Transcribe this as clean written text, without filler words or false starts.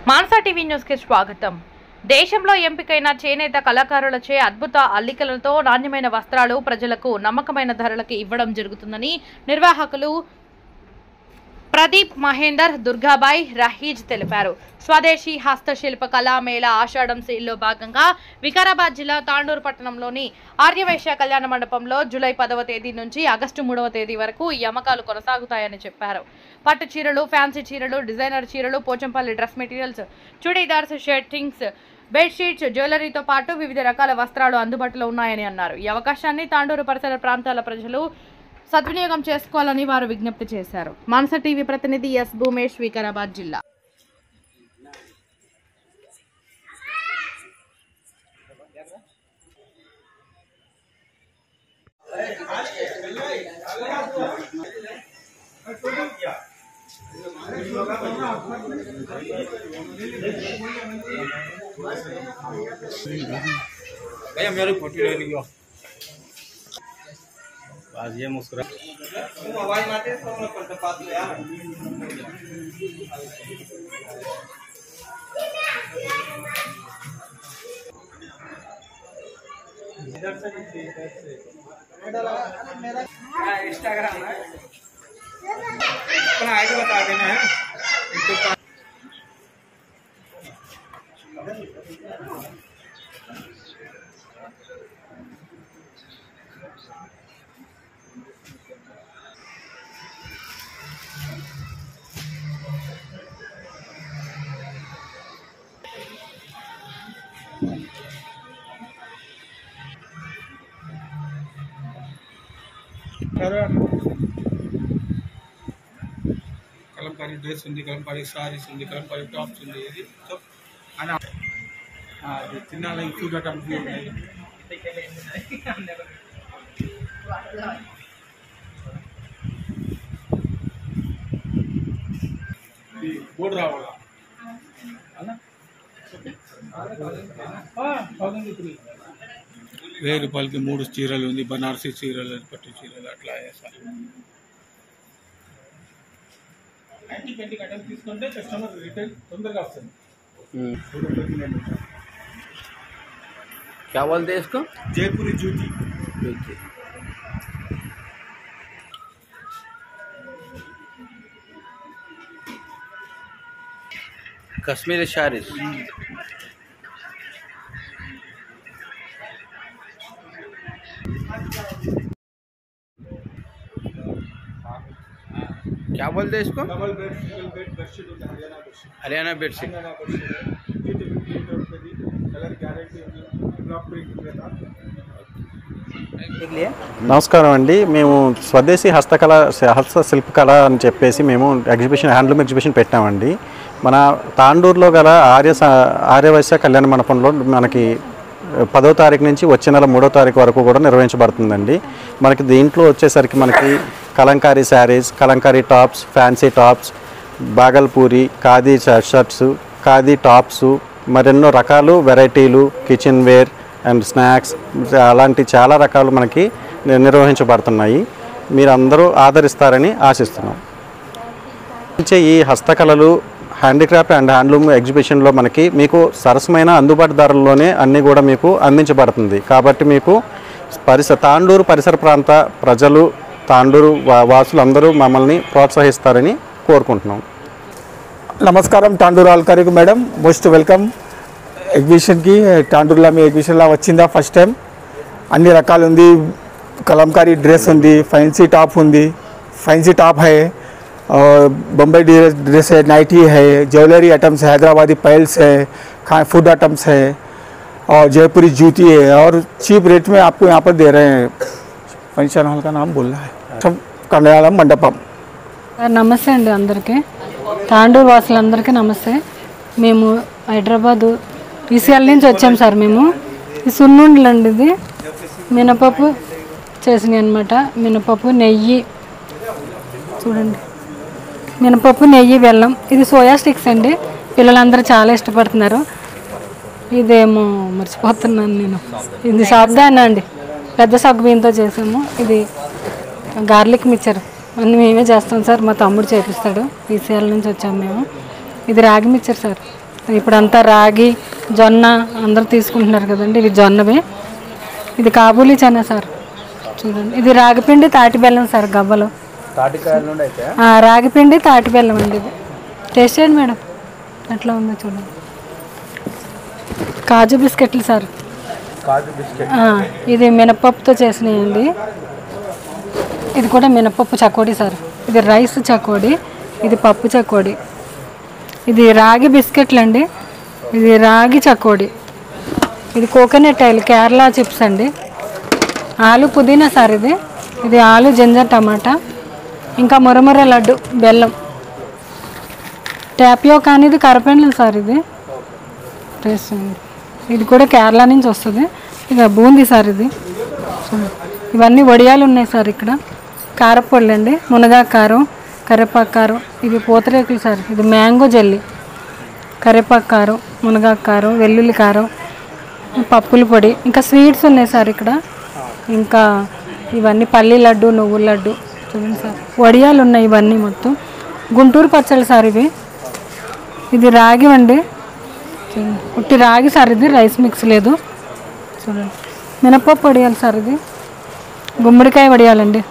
Mansa TV news కి స్వాగతం. దేశంలో ఎంపికైన చేనేత కళాకారులచే అద్భుత అల్లికలతో నాణ్యమైన వస్త్రాలు ప్రజలకు నమ్మకమైన ధరలకు ఇవ్వడం జరుగుతుందని నిర్వాహకులు ప్రదీప్ మహేందర్, దుర్గాబాయ్, రహీజ్ తెలిపారు. స్వదేశీ హస్తశిల్ప కళా మేళా ఆషాఢం సేల్లో భాగంగా వికారాబాద్ జిల్లా తాండూరు పట్టణంలోని ఆర్యవైశ్య కళ్యాణ మండపంలో జూలై 10వ తేదీ నుంచి ఆగస్టు 3వ తేదీ వరకు ఈ అమ్మకాలు కొనసాగుతాయని చెప్పారు. పట్టు చీరలు, ఫ్యాన్సీ చీరలు, డిజైనర్ చీరలు, Pochampally dress materials, churidars, shirtings, bedsheets, జ్యువెలరీతో పాటు వివిధ రకాల వస్త్రాలు అందుబాటులో ఉన్నాయని అన్నారు. ఈ అవకాశాన్ని తాండూరు పరిసర ప్రాంతాల ప్రజలు సద్వినియోగం చేసుకోవాలని వారు విజ్ఞప్తి చేశారు. మాన్సా టీవీ ప్రతినిధి ఎస్ భూమేష్, వికారాబాద్ జిల్లా. भैया मेरी फोटो ले लियो आज ये मुस्कुरा आवाज मारते सब लोग करते बात यार इधर से मेरा इंस्टाग्राम है अपना आईडी बता देना है कलमकारी ड्रेस ఉంది, కలంకారీ సారీస్ ఉంది, కలంకారీ టాప్స్ ఉంది. ఇది सब ana తినాలి ఫుడ్ ఐటమ్స్ ఉన్నాయి. ఇది బోర్డు రావాలా అన్న 1000 రూపాయలకి 3 చీరలు ఉంది. బనారసీ చీరలు, పట్టు చీరలు అట్లా సార్ 90-20 ఐటమ్స్ తీసుకుంటే కస్టమర్ రిటైల్ తొందరగా వస్తుంది. क्या बोलते हैं इसको? जयपुरी जूती. कश्मीरी शारीस. क्या बोलते हैं इसको? Double bed, single bed, bedsheet होता है Haryana bedsheet. Colour guarantee block print रहता. నమస్కారం అండి. మేము స్వదేశీ హస్తశిల్పకళ అని చెప్పేసి మేము ఎగ్జిబిషన్, హ్యాండ్లూమ్ ఎగ్జిబిషన్ పెట్టామండి. మన తాండూరులో గల ఆర్యవైశ్య కళ్యాణ మండపంలో మనకి 10వ తారీఖు నుంచి వచ్చే నెల 3వ తారీఖు వరకు కూడా నిర్వహించబడుతుందండి. మనకి దీంట్లో వచ్చేసరికి మనకి Kalamkari saris, Kalamkari tops, fancy tops, Bhagalpuri, khadi shirts, khadi tops, మరెన్నో రకాలు వెరైటీలు, కిచెన్ వేర్ అండ్ స్నాక్స్ అలాంటి చాలా రకాలు మనకి నిర్వహించబడుతున్నాయి. మీరందరూ ఆదరిస్తారని ఆశిస్తున్నాం. ఈ హస్తకళలు, హ్యాండీక్రాఫ్ట్ అండ్ హ్యాండ్లూమ్ ఎగ్జిబిషన్లో మనకి మీకు సరసమైన అందుబాటు ధరల్లోనే అన్నీ కూడా మీకు అందించబడుతుంది. కాబట్టి మీకు తాండూరు పరిసర ప్రాంత ప్రజలు, తాండూరు వాసులందరూ మమ్మల్ని ప్రోత్సహిస్తారని కోరుకుంటున్నాం. నమస్కారం తాండూరు ఆల్కారికి మేడం, మోస్ట్ వెల్కమ్ ఎగ్జిబిషన్కి. తాండూరులో మీ ఎగ్జిబిషన్లో వచ్చిందా ఫస్ట్ టైం? అన్ని రకాలు ఉంది. కలంకారీ డ్రెస్ ఉంది, ఫ్యాన్సీ టాప్ ఉంది, ఫ్యాన్సీ టాప్ है और बम्बई ड्रेस है, नाइटी है, ज्वेलरी आइटम्स है, हैदराबादी पैल्स है, फूड आइटम्स है और जयपुरी जूती है और चीप रेट में आपको यहाँ पर दे रहे हैं. फंक्शन हॉल का नाम बोलना है कल्याण मंडपम. నమస్తే అండి అందరికీ, తాండూరు వాసులందరికీ నమస్తే. మేము హైదరాబాదు ఈసీఎల్ నుంచి వచ్చాం సార్. మేము ఈ సున్నుండలు అండి, ఇది మినపప్పు చేసినాయి అనమాట. మినపప్పు, నెయ్యి, చూడండి, మినపప్పు, నెయ్యి, బెల్లం. ఇది సోయా స్టిక్స్ అండి, పిల్లలందరూ చాలా ఇష్టపడుతున్నారు. ఇదేమో మర్చిపోతున్నాను నేను, ఇది సాబ్దానా అండి, పెద్ద సగ్గు బియ్యంతో చేసాము. ఇది గార్లిక్ మిక్చర్ అన్నీ మేమే చేస్తాం సార్. మా తమ్ముడు చేపిస్తాడు. ఈసీఎల్ నుంచి వచ్చాము మేము. ఇది రాగి మిక్చర్ సార్, ఇప్పుడంతా రాగి జొన్న అందరూ తీసుకుంటున్నారు కదండి, ఇవి జొన్నవే. ఇది కాబూలీ చనా సార్, చూడండి. ఇది రాగిపిండి తాటి బెల్లం సార్, గవ్వలు. రాగిపిండి తాటి బెల్లం అండి. ఇది టేస్ట్ చేయండి మేడం, ఎట్లా ఉందో చూడండి. కాజు బిస్కెట్లు సార్, ఇది మినపప్పుతో చేసినాయండి. ఇది కూడా మినపప్పు చకోడీ సార్. ఇది రైస్ చకోడీ, ఇది పప్పు చకోడీ. ఇది రాగి బిస్కెట్లు అండి, ఇది రాగి చకోడీ. ఇది కోకోనట్ ఆయిల్ కేరళ చిప్స్ అండి. ఆలు పుదీనా సార్, ఇది ఆలు జింజర్ టమాటా. ఇంకా మురముర లడ్డు బెల్లం. ట్యాపియోకా అనేది కరపెండలు సార్, ఇది టేస్ట్. ఇది కూడా కేరళ నుంచి వస్తుంది. ఇక బూందీ సార్, ఇది ఇవన్నీ వడియాలు ఉన్నాయి సార్. ఇక్కడ కారపొళ్ళు అండి, మునగాకు కారం, కరివేపాకు కారం. ఇది పూతరేకులు సార్, ఇది మ్యాంగో జెల్లీ. కరివేపాకు కారం, మునగాకు కారం, వెల్లుల్లి కారం, పప్పుల పొడి. ఇంకా స్వీట్స్ ఉన్నాయి సార్ ఇక్కడ. ఇంకా ఇవన్నీ పల్లి లడ్డు, నువ్వుల లడ్డు చూడండి సార్. వడియాలు ఉన్నాయి ఇవన్నీ మొత్తం. గుంటూరు పచ్చళ్ళు సార్ ఇవి. ఇది రాగి అండి, చూడండి. ఉట్టి రాగి సార్, ఇది రైస్ మిక్స్ లేదు. చూడండి మినపప్పు వడియాలు సార్, ఇది గుమ్మడికాయ వడియాలండి.